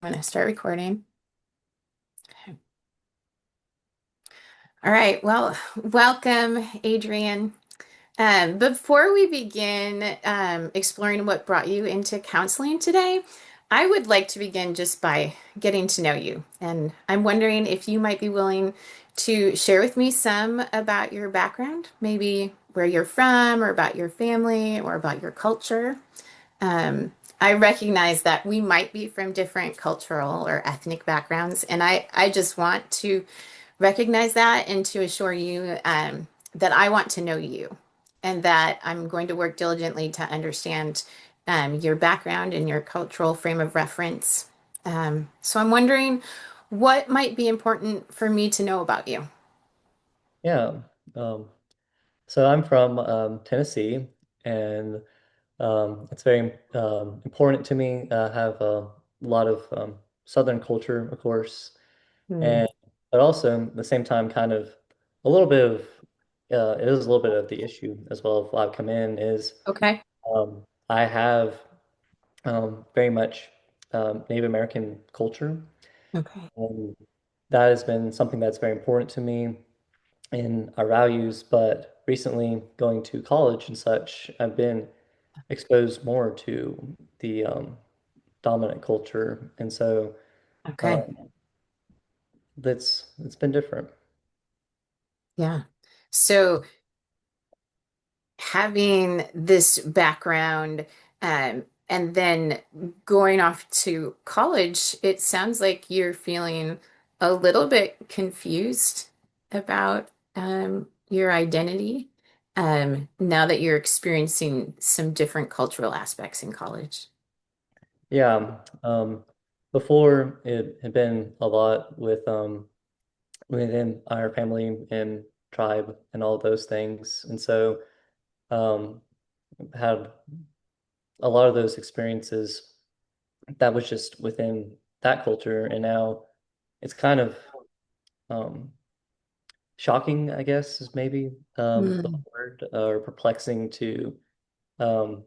I'm going to start recording. Okay. All right. Well, welcome, Adrian. Before we begin exploring what brought you into counseling today, I would like to begin just by getting to know you. And I'm wondering if you might be willing to share with me some about your background, maybe where you're from, or about your family, or about your culture. I recognize that we might be from different cultural or ethnic backgrounds, and I just want to recognize that and to assure you that I want to know you and that I'm going to work diligently to understand your background and your cultural frame of reference. So I'm wondering what might be important for me to know about you. Yeah. Um, so I'm from Tennessee, and it's very important to me. I have a lot of Southern culture, of course, Hmm. and but also at the same time, kind of a little bit of it is a little bit of the issue as well. If I've come in is Okay. I have very much Native American culture, Okay. and that has been something that's very important to me in our values, but recently going to college and such, I've been exposed more to the dominant culture, and so Okay. um, it's been different. Yeah. So having this background and then going off to college, it sounds like you're feeling a little bit confused about your identity now that you're experiencing some different cultural aspects in college. Yeah, before it had been a lot with within our family and tribe and all those things, and so um, had a lot of those experiences that was just within that culture, and now it's kind of um, shocking, I guess, is maybe the Mm, word, or perplexing to um,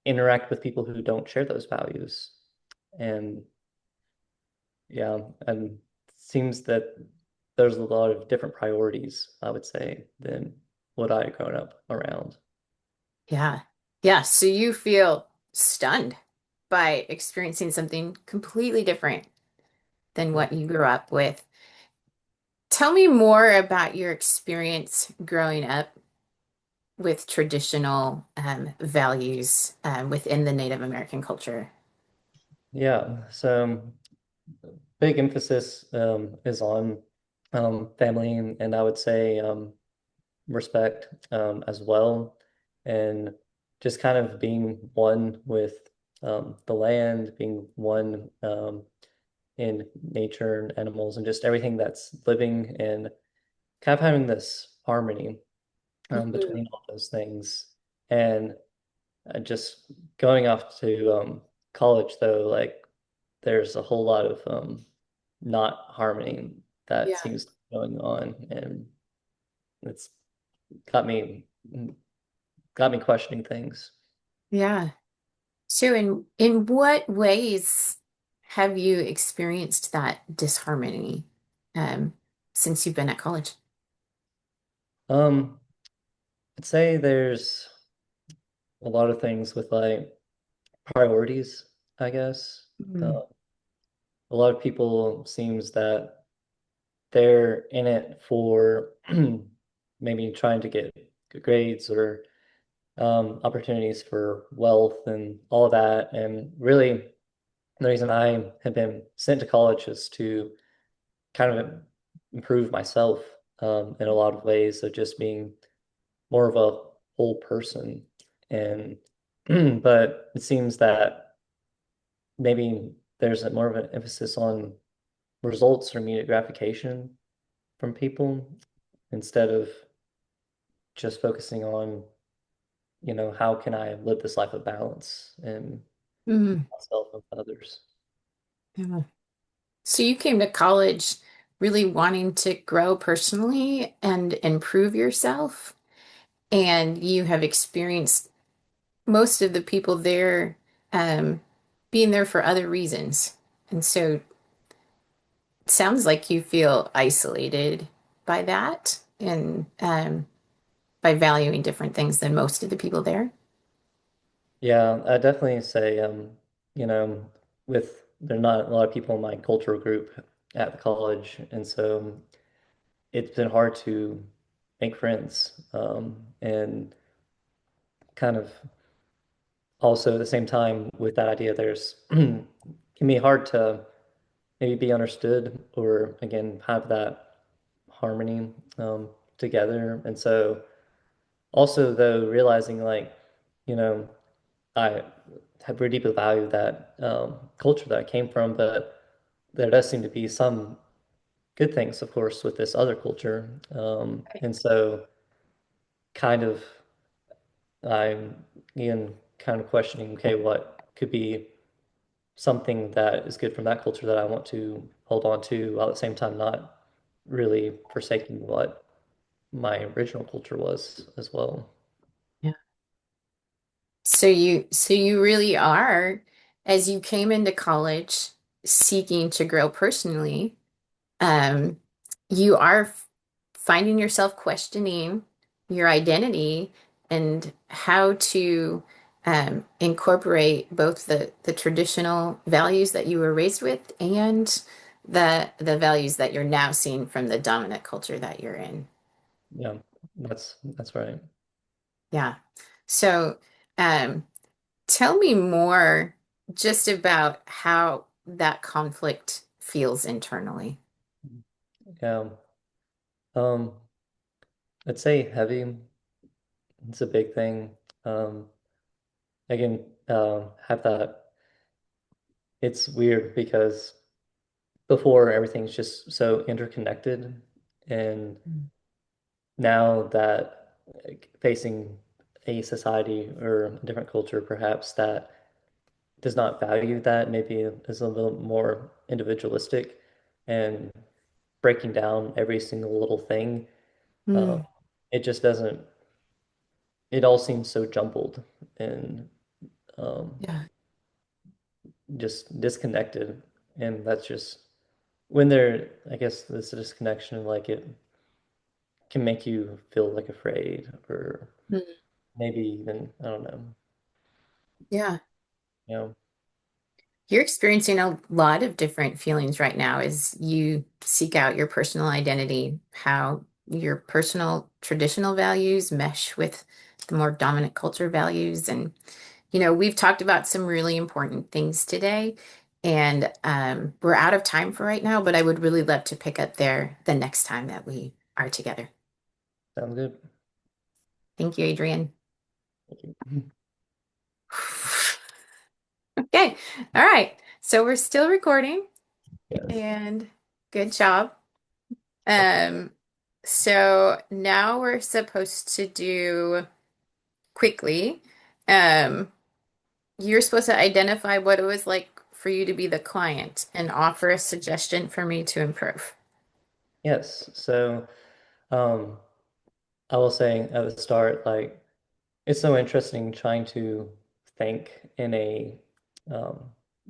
interact with people who don't share those values. And yeah, and it seems that there's a lot of different priorities, I would say, than what I had grown up around. yeah. Yeah. So you feel stunned by experiencing something completely different than Yeah. what you grew up with. Tell me more about your experience growing up with traditional values within the Native American culture. Yeah. So big emphasis is on family, and I would say respect as well, and just kind of being one with the land, being one in nature and animals, and just everything that's living, and kind of having this harmony Mhm. between all those things. And just going off to college, though, like there's a whole lot of not harmony that Yeah. seems to be going on, and it's got me got me questioning things. Yeah. So in what ways have you experienced that disharmony um, since you've been at college? Um, I'd say there's a lot of things with like priorities, I guess. Mm. A lot of people seems that they're in it for maybe trying to get good grades or opportunities for wealth and all of that. And really, the reason I have been sent to college is to kind of improve myself in a lot of ways of just being more of a whole person. And but it seems that maybe there's a more of an emphasis on results or immediate gratification from people instead of just focusing on, how can I live this life of balance and Mm. myself and others. Yeah. So you came to college really wanting to grow personally and improve yourself, and you have experienced most of the people there um, being there for other reasons. And so it sounds like you feel isolated by that and by valuing different things than most of the people there. Yeah, I definitely say, you know, with there's not a lot of people in my cultural group at the college, and so it's been hard to make friends. And kind of also at the same time with that idea, there's can be hard to maybe be understood or again have that harmony together. And so also though realizing like, you know, I have very deeply valued that culture that I came from, but there does seem to be some good things, of course, with this other culture. And so kind of I'm again kind of questioning, okay, what could be something that is good from that culture that I want to hold on to while at the same time not really forsaking what my original culture was as well. Yeah. So you really are, as you came into college seeking to grow personally, um, you are finding yourself questioning your identity and how to incorporate both the traditional values that you were raised with and the values that you're now seeing from the dominant culture that you're in. Yeah, that's right. Yeah. So, um, tell me more just about how that conflict feels internally. Yeah. Um, I'd say heavy. It's a big thing. Again, have that. It's weird because before everything's just so interconnected, and Mm. now that like, facing a society or a different culture, perhaps that does not value that, maybe is a little more individualistic and breaking down every single little thing. Uh, Mm, it just doesn't. It all seems so jumbled and um, yeah. just disconnected, and that's just when there. I guess this disconnection, like it can make you feel like afraid or Mm, maybe even I don't know, yeah. you know. You're experiencing a lot of different feelings right now as you seek out your personal identity, how your personal traditional values mesh with the more dominant culture values. And, we've talked about some really important things today, and we're out of time for right now, but I would really love to pick up there the next time that we are together. Sounds good. Thank you, Adrian. Thank you. Okay. All right. So we're still recording, Yes. and good job. Um, so now we're supposed to do quickly. Um, you're supposed to identify what it was like for you to be the client and offer a suggestion for me to improve. Yes. So, um, I will say at the start, like it's so interesting trying to think in a um,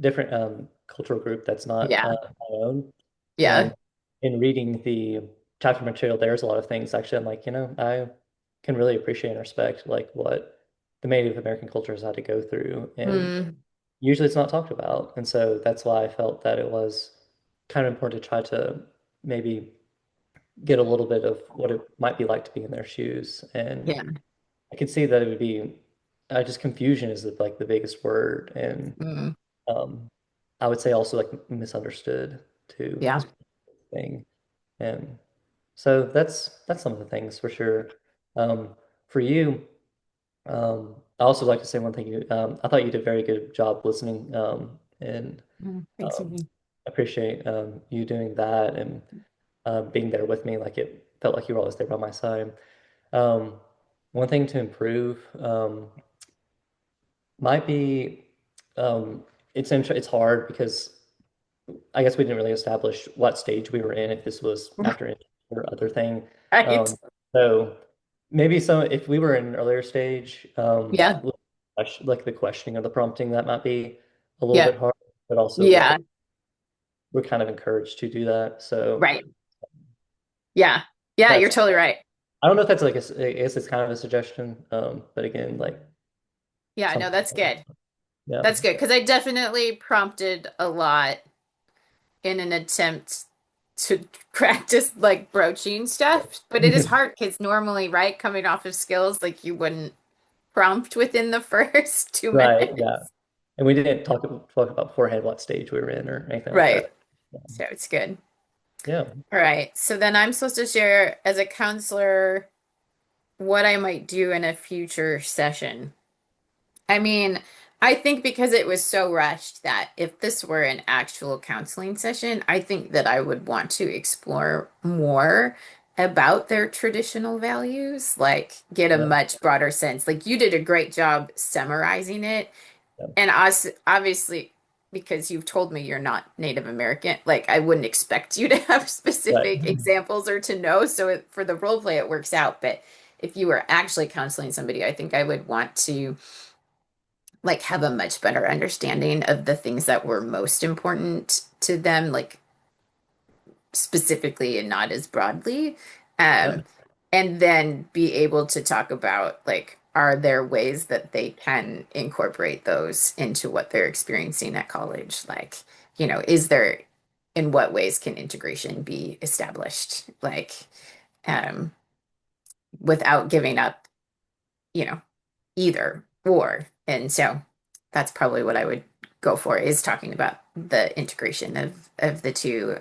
different cultural group that's not Yeah. my own. Yeah. And in reading the chapter material, there's a lot of things actually I'm like, I can really appreciate and respect like what the Native American culture has had to go through. And Mm, usually it's not talked about. And so that's why I felt that it was kind of important to try to maybe get a little bit of what it might be like to be in their shoes. And yeah. I could see that it would be just confusion is like the biggest word. And Mm, um, I would say also like misunderstood too yeah. is a thing. And so that's some of the things for sure. For you, I also like to say one thing. I thought you did a very good job listening, and Thanks, um, Adrian. appreciate you doing that and being there with me. Like it felt like you were always there by my side. Um, one thing to improve might be it's hard because I guess we didn't really establish what stage we were in, if this was after intern or other thing. Right. Um, so maybe some if we were in an earlier stage, Yeah. like the questioning of the prompting, that might be a little Yeah. bit hard, but also like Yeah. we're kind of encouraged to do that. So Right. Yeah. Yeah, you're that's totally right. I don't know if that's like I guess it's kind of a suggestion, but again, like Yeah, no, something. that's good. Yeah, That's good because I definitely prompted a lot in an attempt to practice like broaching stuff, but it is hard because normally, right, coming off of skills, like you wouldn't prompt within the first two right. Yeah, minutes. and we didn't talk about beforehand what stage we were in or anything like Right. that. So it's good. Yeah, All right. So then I'm supposed to share as a counselor what I might do in a future session. I mean, I think because it was so rushed that if this were an actual counseling session, I think that I would want to explore more about their traditional values, like get a yeah, much broader sense. Like you did a great job summarizing it. yeah. And us, obviously, because you've told me you're not Native American, like I wouldn't expect you to have Right. specific examples or to know. So for the role play, it works out. But if you were actually counseling somebody, I think I would want to like have a much better understanding of the things that were most important to them, like specifically and not as broadly. Yeah, Um, and then be able to talk about like, are there ways that they can incorporate those into what they're experiencing at college? Like, is there, in what ways can integration be established? Like, um, without giving up, you know, either or. And so that's probably what I would go for is talking about the integration of the two.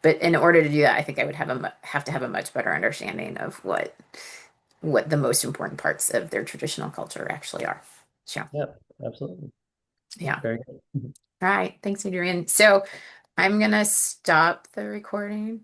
But in order to do that, I think I would have to have a much better understanding of what the most important parts of their traditional culture actually are. So yeah, absolutely. yeah. Very good. All right. Thanks, Adrian. So I'm gonna stop the recording.